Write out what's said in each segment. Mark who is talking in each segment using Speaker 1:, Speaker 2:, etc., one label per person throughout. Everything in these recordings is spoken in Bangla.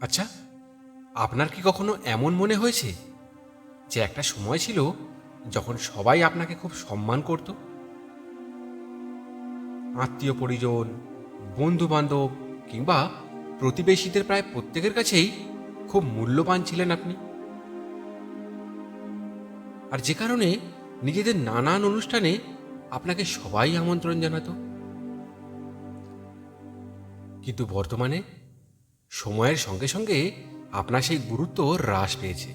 Speaker 1: আচ্ছা, আপনার কি কখনো এমন মনে হয়েছে যে একটা সময় ছিল যখন সবাই আপনাকে খুব সম্মান করত? আত্মীয় পরিজন, বন্ধু বান্ধব কিংবা প্রতিবেশীদের প্রায় প্রত্যেকের কাছেই খুব মূল্যবান ছিলেন আপনি, আর যে কারণে নিজেদের নানান অনুষ্ঠানে আপনাকে সবাই আমন্ত্রণ জানাতো। কিন্তু বর্তমানে সময়ের সঙ্গে সঙ্গে আপনার সেই গুরুত্ব হ্রাস পেয়েছে।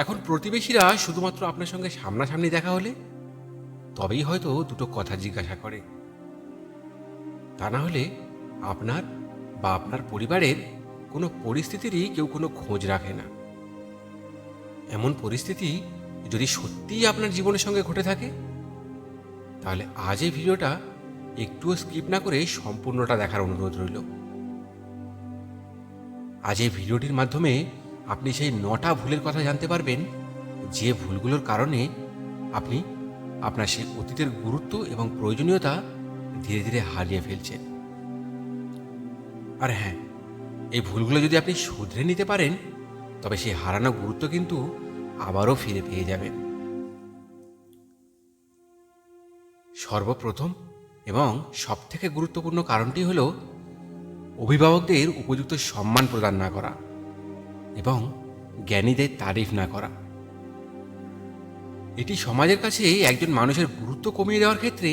Speaker 1: এখন প্রতিবেশীরা শুধুমাত্র আপনার সঙ্গে সামনাসামনি দেখা হলে তবেই হয়তো দুটো কথা জিজ্ঞাসা করে। তা না হলে আপনার বা আপনার পরিবারের কোনো পরিস্থিতিরই কেউ কোনো খোঁজ রাখে না। এমন পরিস্থিতি যদি সত্যিই আপনার জীবনের সঙ্গে ঘটে থাকে, তাহলে আজ এই ভিডিওটা একটুও স্কিপ না করে সম্পূর্ণটা দেখার অনুরোধ রইল। আজ এই ভিডিওটির মাধ্যমে আপনি সেই 9টা ভুলের কথা জানতে পারবেন, যে ভুলগুলোর কারণে আপনি আপনার সেই অতীতের গুরুত্ব এবং প্রয়োজনীয়তা ধীরে ধীরে হারিয়ে ফেলছেন। আর হ্যাঁ, এই ভুলগুলো যদি আপনি শুধরে নিতে পারেন, তবে সেই হারানো গুরুত্ব কিন্তু আবারও ফিরে পেয়ে যাবেন। সর্বপ্রথম এবং সবথেকে গুরুত্বপূর্ণ কারণটি হলো অভিভাবকদের উপযুক্ত সম্মান প্রদান না করা এবং জ্ঞানীদের তারিফ না করা। এটি সমাজের কাছে একজন মানুষের গুরুত্ব কমিয়ে দেওয়ার ক্ষেত্রে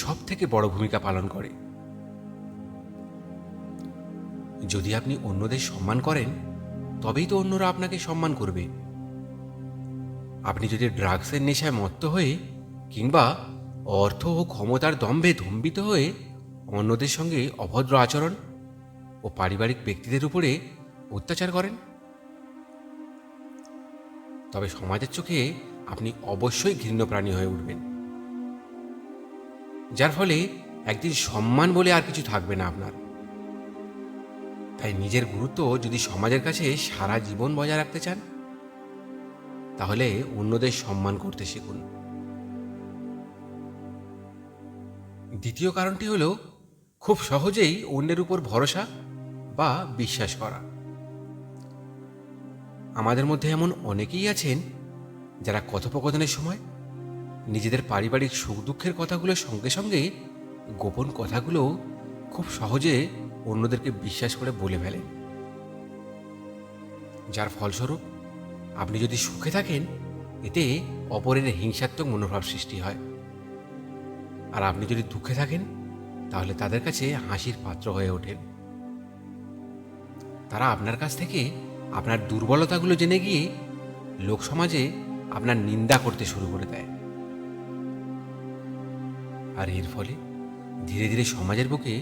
Speaker 1: সব থেকে বড় ভূমিকা পালন করে। যদি আপনি অন্যদের সম্মান করেন, তবেই তো অন্যরা আপনাকে সম্মান করবে। আপনি যদি ড্রাগসের নেশায় মত্ত হয়ে কিংবা অর্থ ও ক্ষমতার দম্ভে দম্ভিত হয়ে অন্যদের সঙ্গে অভদ্র আচরণ ও পারিবারিক ব্যক্তিদের উপরে অত্যাচার করেন, তবে সমাজের চোখে আপনি অবশ্যই ঘৃণ্য প্রাণী হয়ে উঠবেন, যার ফলে একদিন সম্মান বলে আর কিছু থাকবে না আপনার। তাই নিজের গুরুত্ব যদি সমাজের কাছে সারা জীবন বজায় রাখতে চান, তাহলে অন্যদের সম্মান করতে শিখুন। দ্বিতীয় কারণটি হলো খুব সহজেই অন্যের উপর ভরসা বা বিশ্বাস করা। আমাদের মধ্যে এমন অনেকেই আছেন যারা কথোপকথনের সময় নিজেদের পারিবারিক সুখ দুঃখের কথাগুলোর সঙ্গে সঙ্গে গোপন কথাগুলো খুব সহজে অন্যদেরকে বিশ্বাস করে বলে ফেলেন, যার ফলস্বরূপ আপনি যদি সুখে থাকেন, এতে অপরের হিংসাত্মক মনোভাব সৃষ্টি হয়, আর আপনি যদি দুঃখে থাকেন, তাহলে তাদের কাছে হাসির পাত্র হয়ে ওঠেন। তারা আপনার কাছ থেকে আপনার দুর্বলতাগুলো জেনে গিয়ে লোকসমাজে আপনার নিন্দা করতে শুরু করে দেয়, আর এর ফলে ধীরে ধীরে সমাজের বুকে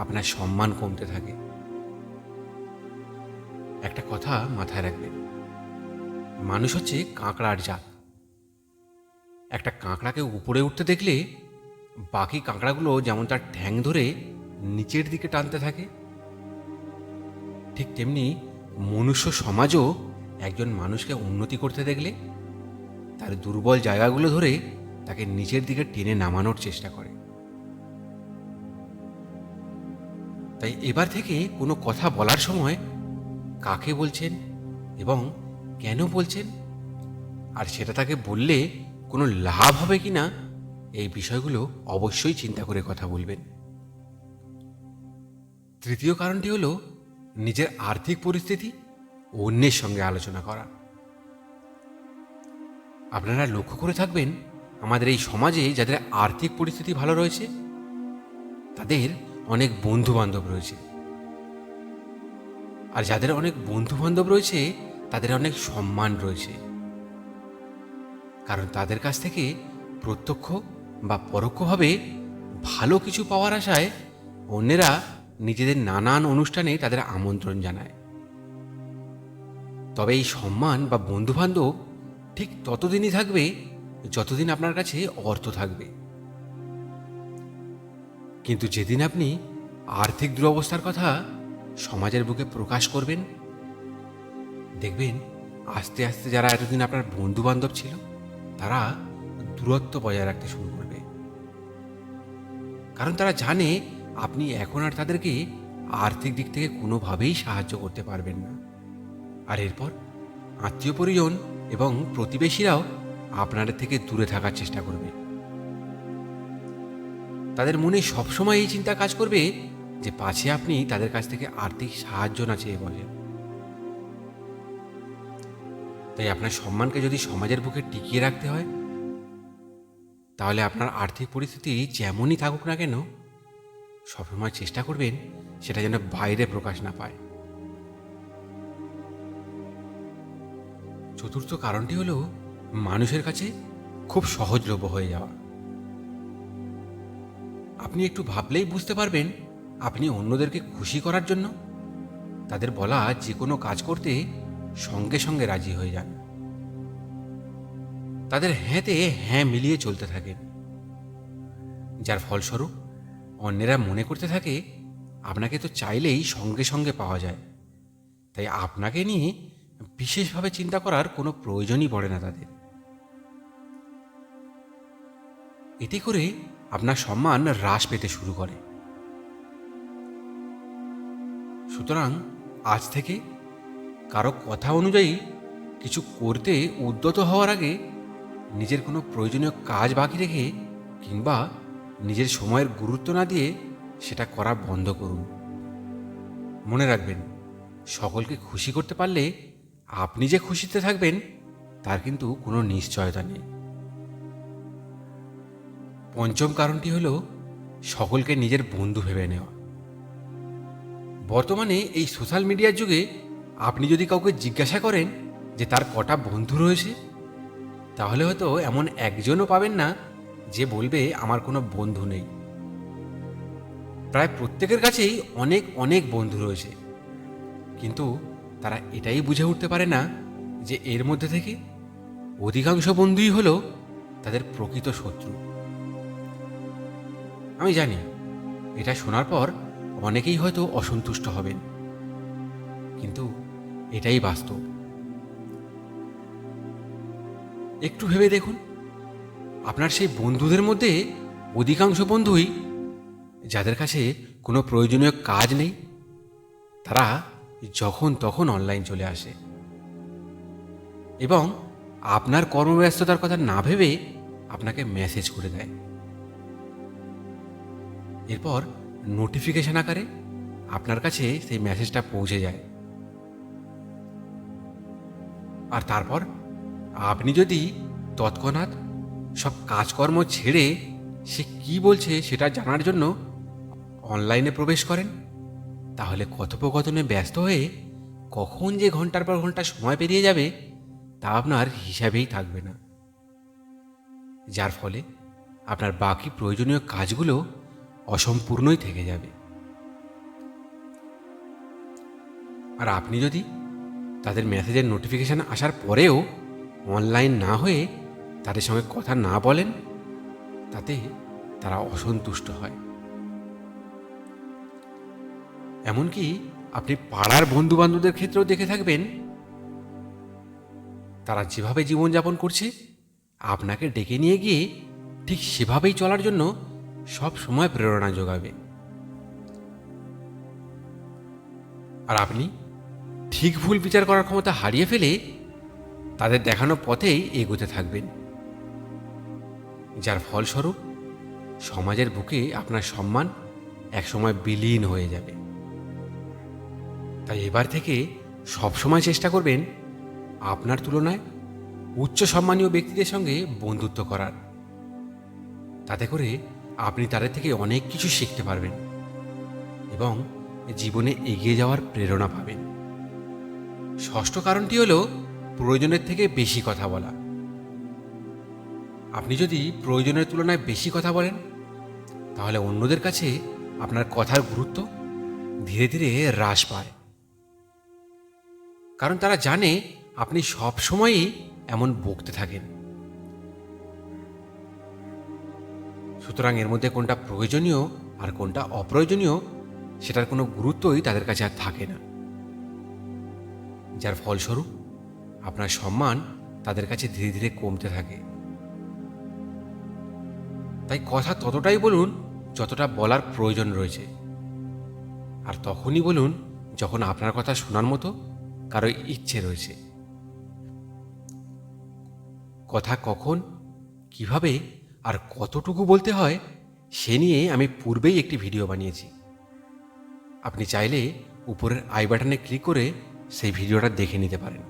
Speaker 1: আপনার সম্মান কমতে থাকে। একটা কথা মাথায় রাখবেন, মানুষ হচ্ছে কাঁকড়ার জাত। একটা কাঁকড়াকে উপরে উঠতে দেখলে বাকি কাঁকড়াগুলো যেমন তার ঠ্যাং ধরে নিচের দিকে টানতে থাকে, ঠিক তেমনি মনুষ্য সমাজও একজন মানুষকে উন্নতি করতে দেখলে তার দুর্বল জায়গাগুলো ধরে তাকে নিচের দিকে টেনে নামানোর চেষ্টা করে। তাই এবার থেকে কোনো কথা বলার সময় কাকে বলছেন এবং কেন বলছেন, আর সেটা তাকে বললে কোনো লাভ হবে কি না, এই বিষয়গুলো অবশ্যই চিন্তা করে কথা বলবেন। তৃতীয় কারণটি হলো নিজের আর্থিক পরিস্থিতি অন্যের সঙ্গে আলোচনা করা। আপনারা লক্ষ্য করে থাকবেন, আমাদের এই সমাজে যাদের আর্থিক পরিস্থিতি ভালো রয়েছে, তাদের অনেক বন্ধু বান্ধব রয়েছে, আর যাদের অনেক বন্ধু বান্ধব রয়েছে তাদের অনেক সম্মান রয়েছে, কারণ তাদের কাছ থেকে প্রত্যক্ষ বা পরোক্ষভাবে ভালো কিছু পাওয়ার আশায় অন্যেরা নিজেদের নানান অনুষ্ঠানে তাদের আমন্ত্রণ জানায়। তবে এই সম্মান বা বন্ধুবান্ধব ঠিক ততদিনই থাকবে যতদিন আপনার কাছে অর্থ থাকবে, কিন্তু যেদিন আপনি আর্থিক দুরবস্থার কথা সমাজের বুকে প্রকাশ করবেন, দেখবেন আস্তে আস্তে যারা এতদিন আপনার বন্ধু বান্ধব ছিল, তারা দূরত্ব বজায় রাখতে শুরু করবে, কারণ তারা জানে আপনি এখন আর তাদেরকে আর্থিক দিক থেকে কোনোভাবেই সাহায্য করতে পারবেন না। আর এরপর আত্মীয় পরিজন এবং প্রতিবেশীরাও আপনাদের থেকে দূরে থাকার চেষ্টা করবে। তাদের মনে সবসময় এই চিন্তা কাজ করবে যে পাছে আপনি তাদের কাছ থেকে আর্থিক সাহায্য না চেয়ে বলেন। তাই আপনার সম্মানকে যদি সমাজের বুকে টিকিয়ে রাখতে হয়, তাহলে আপনার আর্থিক পরিস্থিতি যেমনই থাকুক না কেন, সবসময় চেষ্টা করবেন সেটা যেন বাইরে প্রকাশ না পায়। চতুর্থ কারণটি হলো মানুষের কাছে খুব সহজলভ্য হয়ে যাওয়া। আপনি একটু ভাবলেই বুঝতে পারবেন আপনি অন্যদেরকে খুশি করার জন্য তাদের বলা যে কোনো কাজ করতে সঙ্গে সঙ্গে রাজি হয়ে যান। তাদের হ্যাঁতে হ্যাঁ মিলিয়ে চলতে থাকেন, যার ফলস্বরূপ অন্যেরা মনে করতে থাকে আপনাকে তো চাইলেই সঙ্গে সঙ্গে পাওয়া যায়, তাই আপনাকে নিয়ে বিশেষভাবে চিন্তা করার কোনো প্রয়োজনই পড়ে না তাদের। এতে করে আপনার সম্মান হ্রাস পেতে শুরু করে। সুতরাং আজ থেকে কারো কথা অনুযায়ী কিছু করতে উদ্যত হওয়ার আগে নিজের কোনো প্রয়োজনীয় কাজ বাকি রেখে কিংবা নিজের সময়ের গুরুত্ব না দিয়ে সেটা করা বন্ধ করুন। মনে রাখবেন, সকলকে খুশি করতে পারলে আপনি যে খুশিতে থাকবেন তার কিন্তু কোনো নিশ্চয়তা নেই। পঞ্চম কারণটি হলো সকলকে নিজের বন্ধু ভেবে নেওয়া। বর্তমানে এই সোশ্যাল মিডিয়ার যুগে আপনি যদি কাউকে জিজ্ঞাসা করেন যে তার কটা বন্ধু রয়েছে, তাহলে হয়তো এমন একজনও পাবেন না যে বলবে আমার কোনো বন্ধু নেই। প্রায় প্রত্যেকের কাছেই অনেক অনেক বন্ধু রয়েছে, কিন্তু তারা এটাই বুঝে উঠতে পারে না যে এর মধ্যে থেকে অধিকাংশ বন্ধুই হলো তাদের প্রকৃত শত্রু। আমি জানি এটা শোনার পর অনেকেই হয়তো অসন্তুষ্ট হবেন, কিন্তু এটাই বাস্তব। একটু ভেবে দেখুন, আপনার সেই বন্ধুদের মধ্যে অধিকাংশ বন্ধুই যাদের কাছে কোনো প্রয়োজনীয় কাজ নেই, তারা যখন তখন অনলাইন চলে আসে এবং আপনার কর্মব্যস্ততার কথা না ভেবে আপনাকে মেসেজ করে দেয়। এরপর নোটিফিকেশন আকারে আপনার কাছে সেই মেসেজটা পৌঁছে যায়। আর তারপর আপনি যদি তৎক্ষণাৎ সব কাজকর্ম ছেড়ে সে কি বলছে সেটা জানার জন্য অনলাইনে প্রবেশ করেন, তাহলে কথোপকথনে ব্যস্ত হয়ে কখন যে ঘন্টার পর ঘন্টা সময় পেরিয়ে যাবে তা আপনার হিসাবেই থাকবে না, যার ফলে আপনার বাকি প্রয়োজনীয় কাজগুলো অসম্পূর্ণই থেকে যাবে। আর আপনি যদি তাদের মেসেজের নোটিফিকেশান আসার পরেও অনলাইন না হয়ে তাদের সঙ্গে কথা না বলেন, তাতে তারা অসন্তুষ্ট হয়। এমনকি আপনি পাড়ার বন্ধুবান্ধবদের ক্ষেত্রেও দেখে থাকবেন, তারা যেভাবে জীবনযাপন করছে আপনাকে ডেকে নিয়ে গিয়ে ঠিক সেভাবেই চলার জন্য সব সময় প্রেরণা যোগাবে। আর আপনি ঠিক ভুল বিচার করার ক্ষমতা হারিয়ে ফেলে তাদের দেখানো পথেই এগোতে থাকবেন, যার ফলস্বরূপ সমাজের বুকে আপনার সম্মান একসময় বিলীন হয়ে যাবে। তাই এবার থেকে সবসময় চেষ্টা করবেন আপনার তুলনায় উচ্চ সম্মানীয় ব্যক্তিদের সঙ্গে বন্ধুত্ব করার। তাতে করে আপনি তাদের থেকে অনেক কিছু শিখতে পারবেন এবং জীবনে এগিয়ে যাওয়ার প্রেরণা পাবেন। ষষ্ঠ কারণটি হলো প্রয়োজনের থেকে বেশি কথা বলা। আপনি যদি প্রয়োজনের তুলনায় বেশি কথা বলেন, তাহলে অন্যদের কাছে আপনার কথার গুরুত্ব ধীরে ধীরে হ্রাস পায়, কারণ তারা জানে আপনি সব সময়ই এমন বকতে থাকেন। সুতরাং এর মধ্যে কোনটা প্রয়োজনীয় আর কোনটা অপ্রয়োজনীয় সেটার কোনো গুরুত্বই তাদের কাছে আর থাকে না, যার ফলস্বরূপ আপনার সম্মান তাদের কাছে ধীরে ধীরে কমতে থাকে। তাই কথা ততটাই বলুন যতটা বলার প্রয়োজন রয়েছে, আর তখনই বলুন যখন আপনার কথা শোনার মতো কারো ইচ্ছে রয়েছে। কথা কখন, কিভাবে আর কতটুকু বলতে হয় সে নিয়ে আমি পূর্বেই একটি ভিডিও বানিয়েছি। আপনি চাইলে উপরের আই বাটনে ক্লিক করে সেই ভিডিওটা দেখে নিতে পারেন।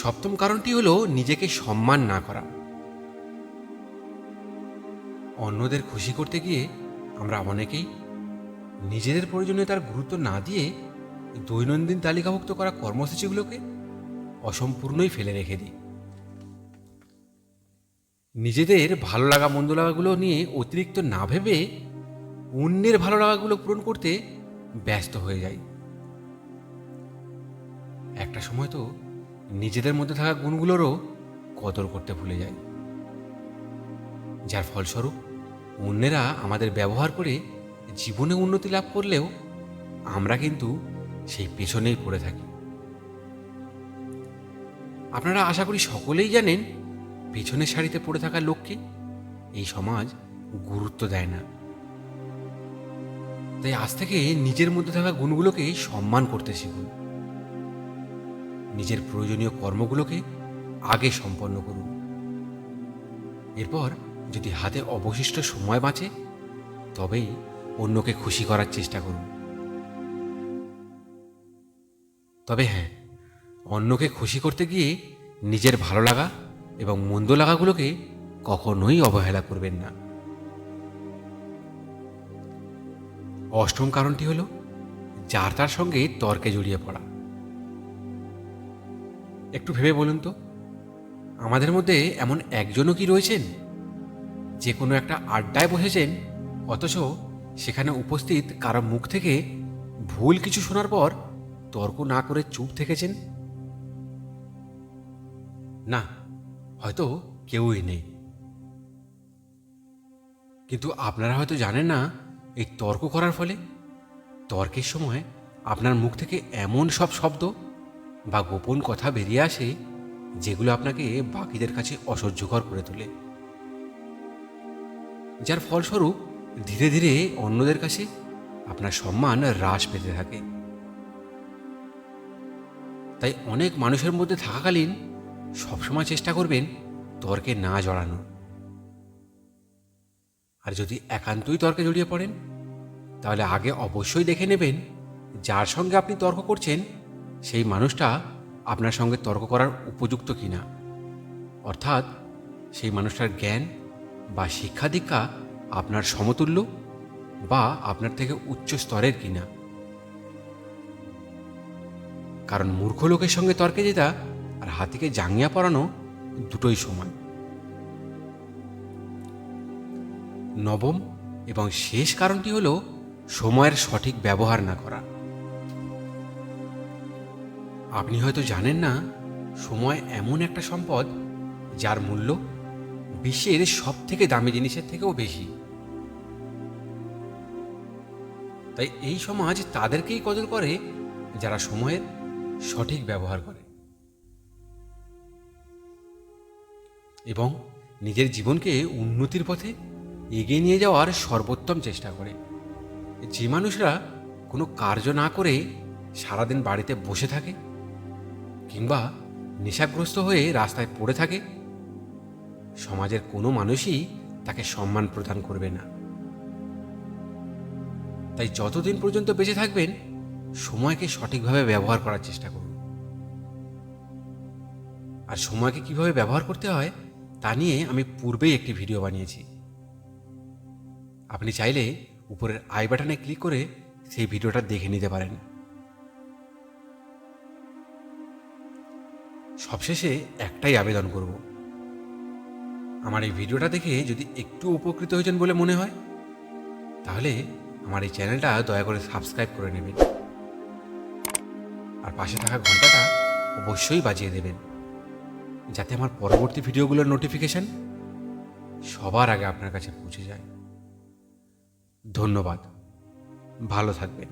Speaker 1: সপ্তম কারণটি হলো নিজেকে সম্মান না করা। অন্যদের খুশি করতে গিয়ে আমরা অনেকেই নিজেদের প্রয়োজনীয়তার গুরুত্ব না দিয়ে দৈনন্দিন তালিকাভুক্ত করা কর্মসূচিগুলোকে অসম্পূর্ণই ফেলে রেখে দিই। নিজেদের ভালো লাগা মন্দ লাগাগুলো নিয়ে অতিরিক্ত না ভেবে অন্যের ভালো লাগাগুলো পূরণ করতে ব্যস্ত হয়ে যাই। একটা সময় তো নিজেদের মধ্যে থাকা গুণগুলোরও কদর করতে ভুলে যাই, যার ফলস্বরূপ অন্যেরা আমাদের ব্যবহার করে জীবনে উন্নতি লাভ করলেও আমরা কিন্তু সেই পেছনেই পড়ে থাকি। আপনারা আশা করি সকলেই জানেন, পেছনের সারিতে পড়ে থাকা লোককে এই সমাজ গুরুত্ব দেয় না। তাই আজ থেকে নিজের মধ্যে থাকা গুণগুলোকে সম্মান করতে শিখুন। নিজের প্রয়োজনীয় কর্মগুলোকে আগে সম্পন্ন করুন। এরপর যদি হাতে অবশিষ্ট সময় বাঁচে তবেই অন্যকে খুশি করার চেষ্টা করুন। তবে হ্যাঁ, অন্যকে খুশি করতে গিয়ে নিজের ভালো লাগা এবং মন্দ লাগাগুলোকে কখনোই অবহেলা করবেন না। অষ্টম কারণটি হলো যার তার সঙ্গে তর্কে জড়িয়ে পড়া। একটু ভেবে বলুন তো, আমাদের মধ্যে এমন একজনও কি রয়েছেন যে কোনো একটা আড্ডায় বসেছেন, অথচ সেখানে উপস্থিত কারো মুখ থেকে ভুল কিছু শোনার পর তর্ক না করে চুপ থেকেছেন? না, হয়তো কেউই নেই। কিন্তু আপনারা হয়তো জানেন না, এই তর্ক করার ফলে তর্কের সময় আপনার মুখ থেকে এমন সব শব্দ বা গোপন কথা বেরিয়ে আসে যেগুলো আপনাকে বাকিদের কাছে অসহ্যকর করে তোলে, যার ফলস্বরূপ ধীরে ধীরে অন্যদের কাছে আপনার সম্মান হ্রাস পেতে থাকে। তাই অনেক মানুষের মধ্যে থাকাকালীন সবসময় চেষ্টা করবেন তর্কে না জড়ানো। আর যদি একান্তই তর্কে জড়িয়ে পড়েন তাহলে আগে অবশ্যই দেখে নেবেন যার সঙ্গে আপনি তর্ক করছেন সেই মানুষটা আপনার সঙ্গে তর্ক করার উপযুক্ত কিনা, অর্থাৎ সেই মানুষটার জ্ঞান বা শিক্ষা দীক্ষা আপনার সমতুল্য বা আপনার থেকে উচ্চ স্তরের কিনা। কারণ মূর্খ লোকের সঙ্গে তর্কে জেতা আর হাতিকে জাঙ্গিয়া পরানো দুটোই সমান। নবম এবং শেষ কারণটি হলো সময়ের সঠিক ব্যবহার না করা। আপনি হয়তো জানেন না, সময় এমন একটা সম্পদ যার মূল্য বিশ্বের সব থেকে দামি জিনিসের থেকেও বেশি। তাই এই সমাজ তাদেরকেই কদর করে যারা সময়ের সঠিক ব্যবহার করে এবং নিজের জীবনকে উন্নতির পথে এগিয়ে নিয়ে যাওয়ার সর্বোত্তম চেষ্টা করে। যে মানুষরা কোনো কার্য না করে সারাদিন বাড়িতে বসে থাকে কিংবা নেশাগ্রস্ত হয়ে রাস্তায় পড়ে থাকে, সমাজের কোনো মানুষই তাকে সম্মান প্রদান করবে না। তাই যতদিন পর্যন্ত বেঁচে থাকবেন সময়কে সঠিকভাবে ব্যবহার করার চেষ্টা করুন। আর সময়কে কিভাবে ব্যবহার করতে হয় তা নিয়ে আমি পূর্বেই একটি ভিডিও বানিয়েছি। আপনি চাইলে উপরের আই বাটনে ক্লিক করে সেই ভিডিওটা দেখে নিতে পারেন। সবশেষে একটাই আবেদন করব, আমার এই ভিডিওটা দেখে যদি একটু উপকৃত হয়েছেন বলে মনে হয় তাহলে আমার এই চ্যানেলটা দয়া করে সাবস্ক্রাইব করে নেবেন আর পাশে থাকা ঘন্টাটা অবশ্যই বাজিয়ে দেবেন, যাতে আমার পরবর্তী ভিডিওগুলোর নোটিফিকেশন সবার আগে আপনার কাছে পৌঁছে যায়। ধন্যবাদ, ভালো থাকবেন।